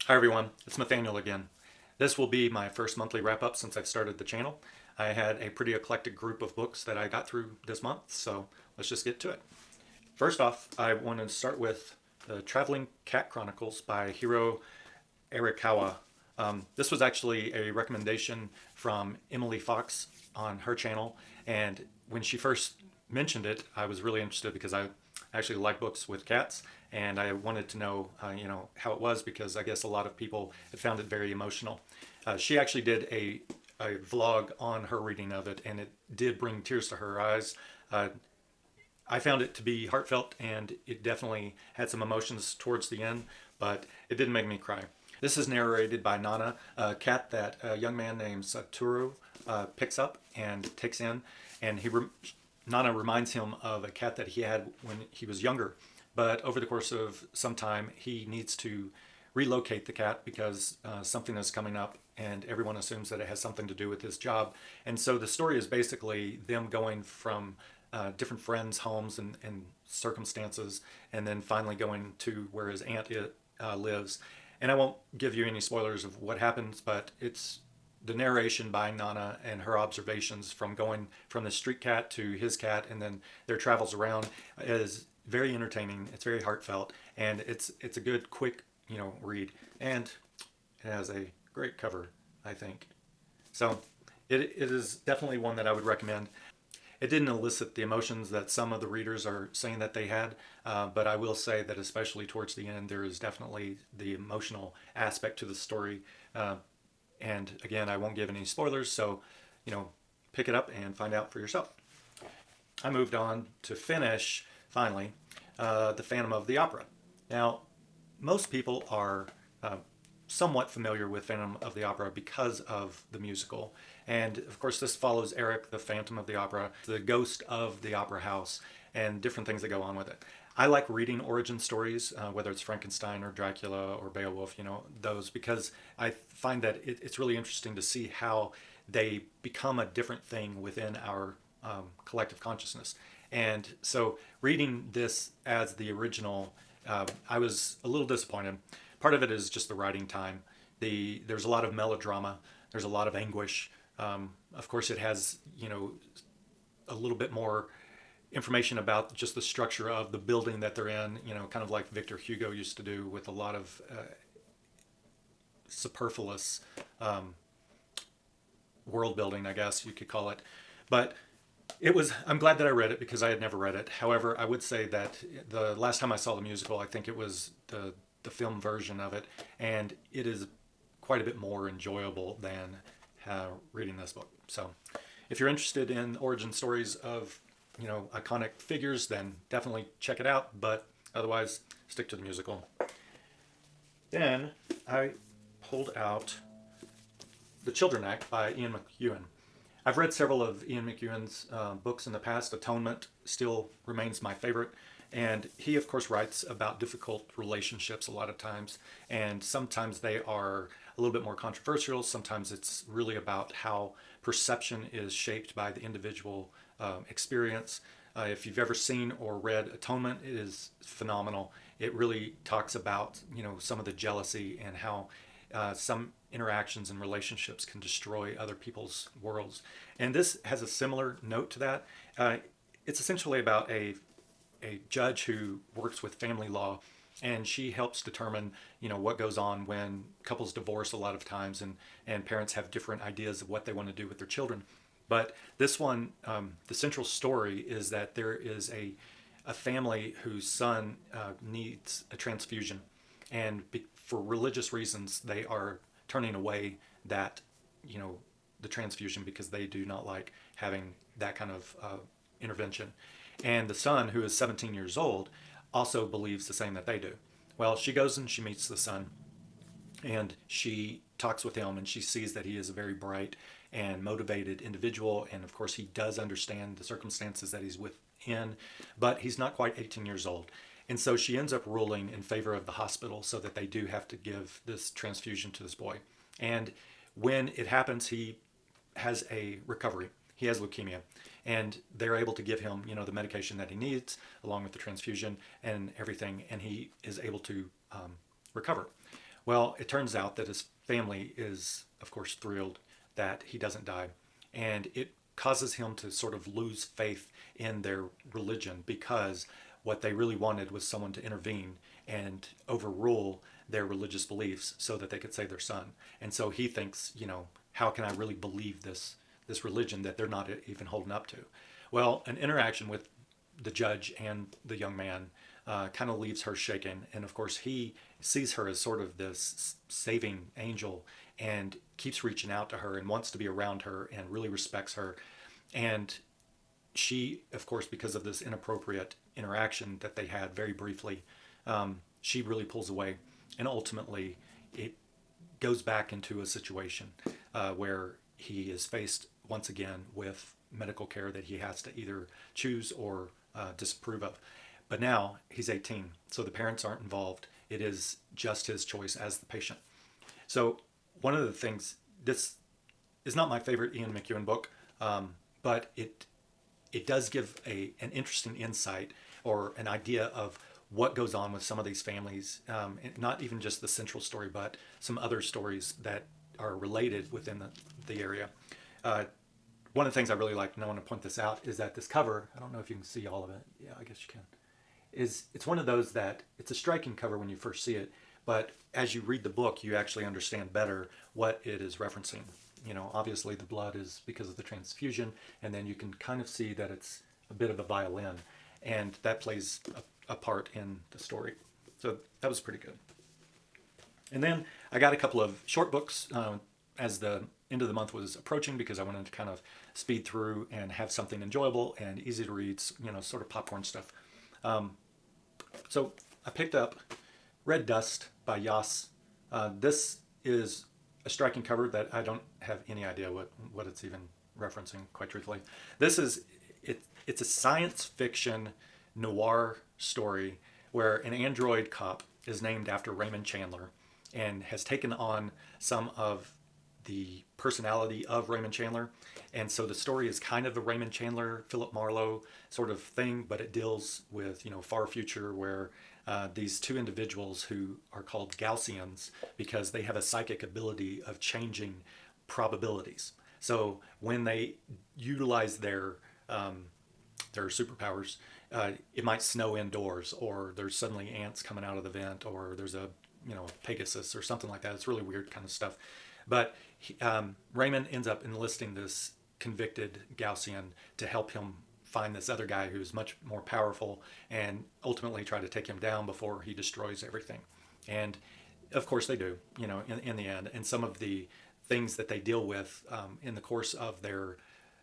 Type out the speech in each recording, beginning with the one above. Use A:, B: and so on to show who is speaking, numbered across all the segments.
A: Hi everyone, it's Nathaniel again. This will be my first monthly wrap up since I've started the channel. I had a pretty eclectic group of books that I got through this month, so let's just get to it. First off, I wanted to start with the Traveling Cat Chronicles by Hiro Arikawa. This was actually a recommendation from Emily Fox on her channel, and when she first mentioned it, I was really interested because I actually like books with cats, and I wanted to know, how it was because I guess a lot of people had found it very emotional. She actually did a vlog on her reading of it, and it did bring tears to her eyes. I found it to be heartfelt, and it definitely had some emotions towards the end, but it didn't make me cry. This is narrated by Nana, a cat that a young man named Satoru picks up and takes in, and Nana reminds him of a cat that he had when he was younger. But over the course of some time, he needs to relocate the cat because something is coming up, and everyone assumes that it has something to do with his job. And so the story is basically them going from different friends' homes and circumstances, and then finally going to where his aunt lives. And I won't give you any spoilers of what happens, but it's the narration by Nana and her observations from going from the street cat to his cat and then their travels around is very entertaining. It's very heartfelt, and it's a good quick read, and it has a great cover, I think. So it is definitely one that I would recommend. It didn't elicit the emotions that some of the readers are saying that they had, but I will say that especially towards the end, there is definitely the emotional aspect to the story. And again, I won't give any spoilers, so pick it up and find out for yourself. I moved on to finish finally The Phantom of the Opera. Now, most people are somewhat familiar with Phantom of the Opera because of the musical. And of course, this follows Eric, the Phantom of the Opera, the ghost of the opera house, and different things that go on with it. I like reading origin stories, whether it's Frankenstein or Dracula or Beowulf, those, because I find that it's really interesting to see how they become a different thing within our collective consciousness. And so reading this as the original, I was a little disappointed. Part of it is just the writing time. There's a lot of melodrama. There's a lot of anguish. Of course, it has a little bit more information about just the structure of the building that they're in. Kind of like Victor Hugo used to do with a lot of superfluous world building, I guess you could call it. But I'm glad that I read it because I had never read it. However, I would say that the last time I saw the musical, I think it was the film version of it, and it is quite a bit more enjoyable than reading this book. So if you're interested in origin stories of iconic figures, then definitely check it out, but otherwise stick to the musical. Then I pulled out The Children Act by Ian McEwan. I've read several of Ian McEwan's books in the past. Atonement still remains my favorite. And he, of course, writes about difficult relationships a lot of times. And sometimes they are a little bit more controversial. Sometimes it's really about how perception is shaped by the individual experience. If you've ever seen or read Atonement, it is phenomenal. It really talks about, some of the jealousy and how some interactions and relationships can destroy other people's worlds. And this has a similar note to that. It's essentially about a judge who works with family law, and she helps determine what goes on when couples divorce a lot of times, and parents have different ideas of what they want to do with their children. But this one, the central story is that there is a family whose son needs a transfusion, and for religious reasons they are turning away that the transfusion because they do not like having that kind of intervention. And the son, who is 17 years old, also believes the same that they do. Well, she goes and she meets the son, and she talks with him, and she sees that he is a very bright and motivated individual, and of course he does understand the circumstances that he's within, but he's not quite 18 years old. And so she ends up ruling in favor of the hospital so that they do have to give this transfusion to this boy. And when it happens, he has a recovery. He has leukemia, and they're able to give him, the medication that he needs along with the transfusion and everything, and he is able to recover. Well, it turns out that his family is, of course, thrilled that he doesn't die. And it causes him to sort of lose faith in their religion because what they really wanted was someone to intervene and overrule their religious beliefs so that they could save their son. And so he thinks, how can I really believe this religion that they're not even holding up to? Well, an interaction with the judge and the young man kind of leaves her shaken. And of course, he sees her as sort of this saving angel and keeps reaching out to her and wants to be around her and really respects her. And she, of course, because of this inappropriate interaction that they had very briefly, she really pulls away. And ultimately, it goes back into a situation where he is faced once again with medical care that he has to either choose or disapprove of. But now he's 18, so the parents aren't involved. It is just his choice as the patient. So one of the things, this is not my favorite Ian McEwan book, but it does give an interesting insight or an idea of what goes on with some of these families, not even just the central story, but some other stories that are related within the area. One of the things I really like, and I want to point this out, is that this cover, I don't know if you can see all of it. Yeah, I guess you can. It's one of those that it's a striking cover when you first see it, but as you read the book, you actually understand better what it is referencing. Obviously the blood is because of the transfusion, and then you can kind of see that it's a bit of a violin, and that plays a part in the story. So that was pretty good. And then I got a couple of short books as the end of the month was approaching because I wanted to kind of speed through and have something enjoyable and easy to read, sort of popcorn stuff. So I picked up Red Dust by Yas. This is a striking cover that I don't have any idea what it's even referencing, quite truthfully. It's a science fiction noir story where an android cop is named after Raymond Chandler and has taken on some of the personality of Raymond Chandler. And so the story is kind of a Raymond Chandler, Philip Marlowe sort of thing, but it deals with, far future where these two individuals who are called Gaussians because they have a psychic ability of changing probabilities. So when they utilize their superpowers, it might snow indoors, or there's suddenly ants coming out of the vent, or there's a Pegasus or something like that. It's really weird kind of stuff. But Raymond ends up enlisting this convicted Gaussian to help him find this other guy who's much more powerful and ultimately try to take him down before he destroys everything. And of course they do, in the end. And some of the things that they deal with in the course of their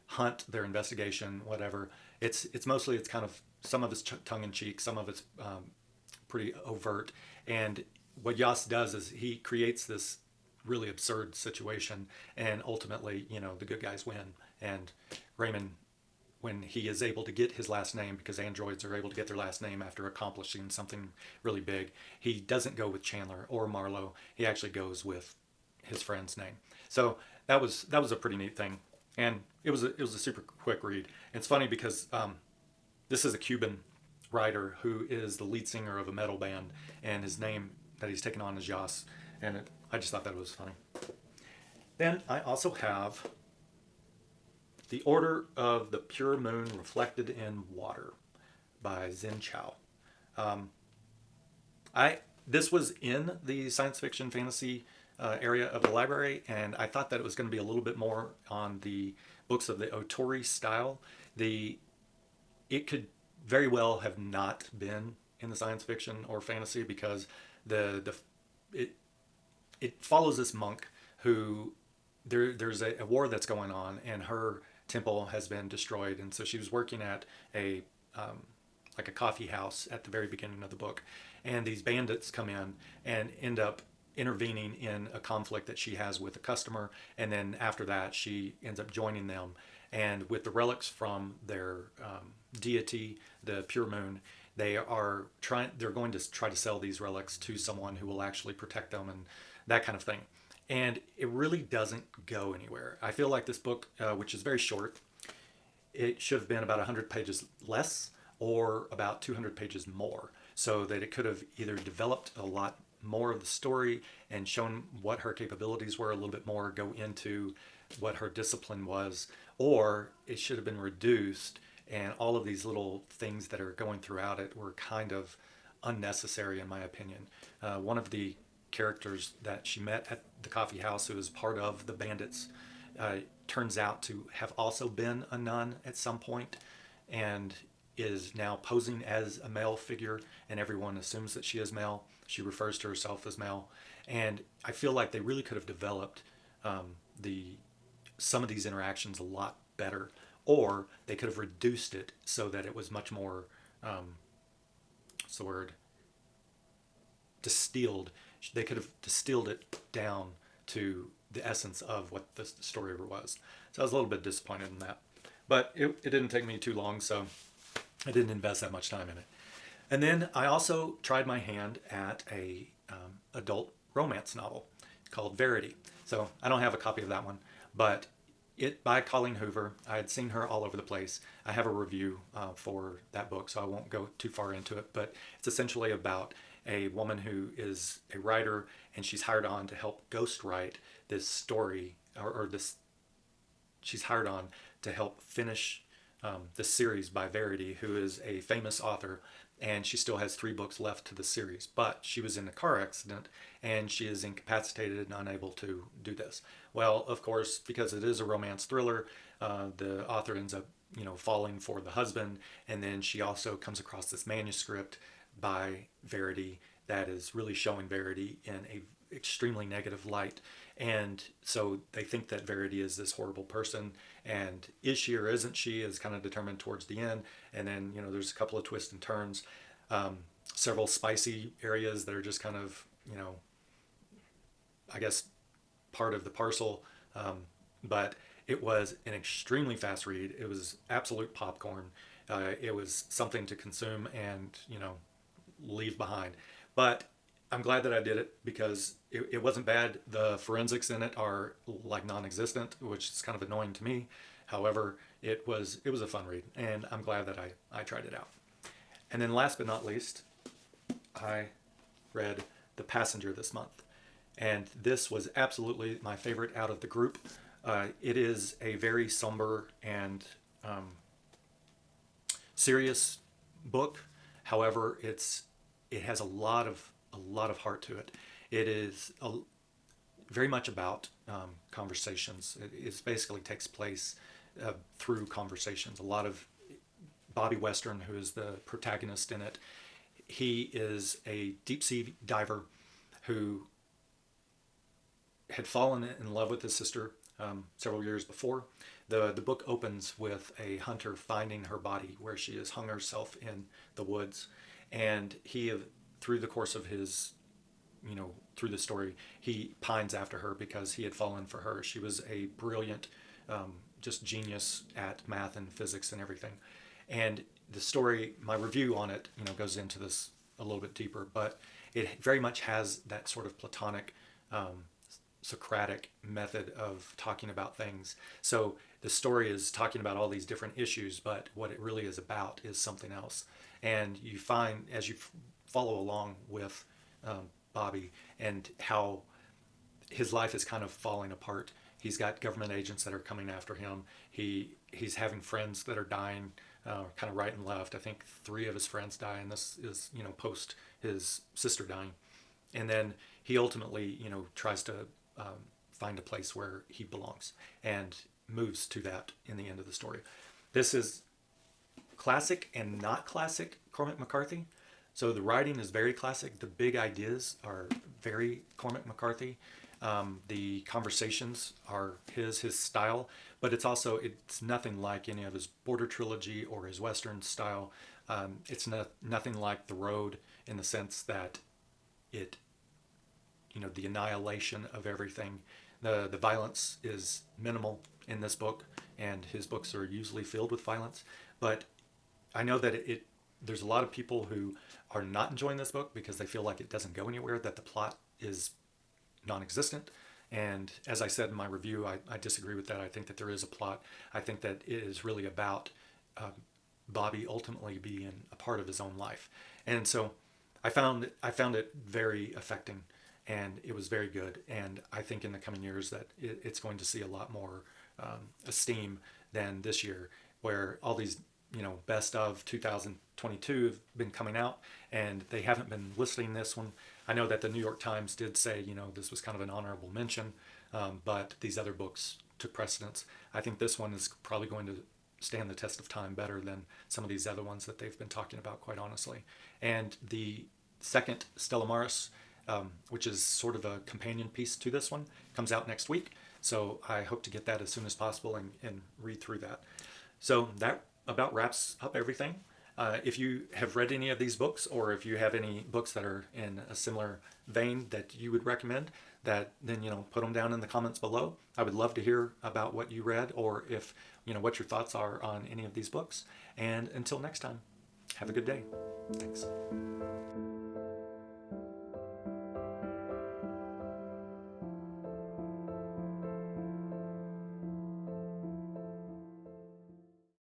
A: hunt, their investigation, whatever, it's kind of, some of it's tongue-in-cheek, some of it's pretty overt. And what Yas does is he creates this really absurd situation, and ultimately, the good guys win. And Raymond, when he is able to get his last name, because androids are able to get their last name after accomplishing something really big, he doesn't go with Chandler or Marlowe. He actually goes with his friend's name. So that was a pretty neat thing, and it was a super quick read. It's funny because this is a Cuban writer who is the lead singer of a metal band, and his name that he's taken on is Yas, and I just thought that was funny. Then I also have The Order of the Pure Moon Reflected in Water by Xin Chao. This was in the science fiction fantasy area of the library, and I thought that it was going to be a little bit more on the books of the Otori style. It could very well have not been in the science fiction or fantasy because it follows this monk who there's a war that's going on, and her temple has been destroyed, and so she was working at a coffee house at the very beginning of the book, and these bandits come in and end up intervening in a conflict that she has with a customer, and then after that she ends up joining them, and with the relics from their deity, the pure moon, they're going to try to sell these relics to someone who will actually protect them and that kind of thing. And it really doesn't go anywhere. I feel like this book, which is very short, it should have been about 100 pages less or about 200 pages more, so that it could have either developed a lot more of the story and shown what her capabilities were a little bit more, go into what her discipline was, or it should have been reduced, and all of these little things that are going throughout it were kind of unnecessary in my opinion. One of the characters that she met at the coffee house, who was part of the bandits, turns out to have also been a nun at some point, and is now posing as a male figure, and everyone assumes that she is male. She refers to herself as male, and I feel like they really could have developed the some of these interactions a lot better, or they could have reduced it so that it was much more what's the word, distilled. They could have distilled it down to the essence of what the story was. So I was a little bit disappointed in that, but it didn't take me too long, so I didn't invest that much time in it. And then I also tried my hand at a adult romance novel called Verity. So I don't have a copy of that one, but it by Colleen Hoover. I had seen her all over the place. I have a review for that book, so I won't go too far into it, but it's essentially about a woman who is a writer, and she's hired on to help ghostwrite this story, or this, she's hired on to help finish this series by Verity, who is a famous author, and she still has 3 books left to the series. But she was in a car accident, and she is incapacitated and unable to do this. Well, of course, because it is a romance thriller, the author ends up, falling for the husband, and then she also comes across this manuscript by Verity that is really showing Verity in a extremely negative light. And so they think that Verity is this horrible person, and is she or isn't she is kind of determined towards the end. And then there's a couple of twists and turns, several spicy areas that are just kind of I guess part of the parcel, but it was an extremely fast read. It was absolute popcorn. It was something to consume and leave behind. But I'm glad that I did it, because it wasn't bad. The forensics in it are like non-existent, which is kind of annoying to me. However, it was a fun read, and I'm glad that I tried it out. And then last but not least, I read The Passenger this month. And this was absolutely my favorite out of the group. It is a very somber and serious book. However, it has a lot of heart to it. It is very much about conversations. It basically takes place through conversations. A lot of Bobby Western, who is the protagonist in it, he is a deep sea diver who had fallen in love with his sister several years before. The book opens with a hunter finding her body where she has hung herself in the woods, and he, through the course of his, through the story, he pines after her because he had fallen for her. She was a brilliant, just genius at math and physics and everything. And the story, my review on it, goes into this a little bit deeper, but it very much has that sort of Platonic, Socratic method of talking about things. So the story is talking about all these different issues, but what it really is about is something else. And you find, as you follow along with Bobby, and how his life is kind of falling apart. He's got government agents that are coming after him. He's having friends that are dying, kind of right and left. I think 3 of his friends die, and this is post his sister dying. And then he ultimately tries to find a place where he belongs, and moves to that in the end of the story. This is classic and not classic Cormac McCarthy. So the writing is very classic. The big ideas are very Cormac McCarthy. The conversations are his style, but it's nothing like any of his Border trilogy or his Western style. It's nothing like The Road, in the sense that it, the annihilation of everything. The violence is minimal in this book, and his books are usually filled with violence. But I know that there's a lot of people who are not enjoying this book because they feel like it doesn't go anywhere, that the plot is non-existent. And as I said in my review, I disagree with that. I think that there is a plot. I think that it is really about Bobby ultimately being a part of his own life. And so I found it very affecting, and it was very good. And I think in the coming years that it's going to see a lot more esteem than this year, where all these best of 2022 have been coming out, and they haven't been listing this one. I know that the New York Times did say this was kind of an honorable mention, but these other books took precedence. I think this one is probably going to stand the test of time better than some of these other ones that they've been talking about, quite honestly. And the second Stella Maris, which is sort of a companion piece to this one, comes out next week. So I hope to get that as soon as possible and read through that. So that about wraps up everything. If you have read any of these books, or if you have any books that are in a similar vein that you would recommend, that then put them down in the comments below. I would love to hear about what you read, or if what your thoughts are on any of these books. And until next time, have a good day. Thanks.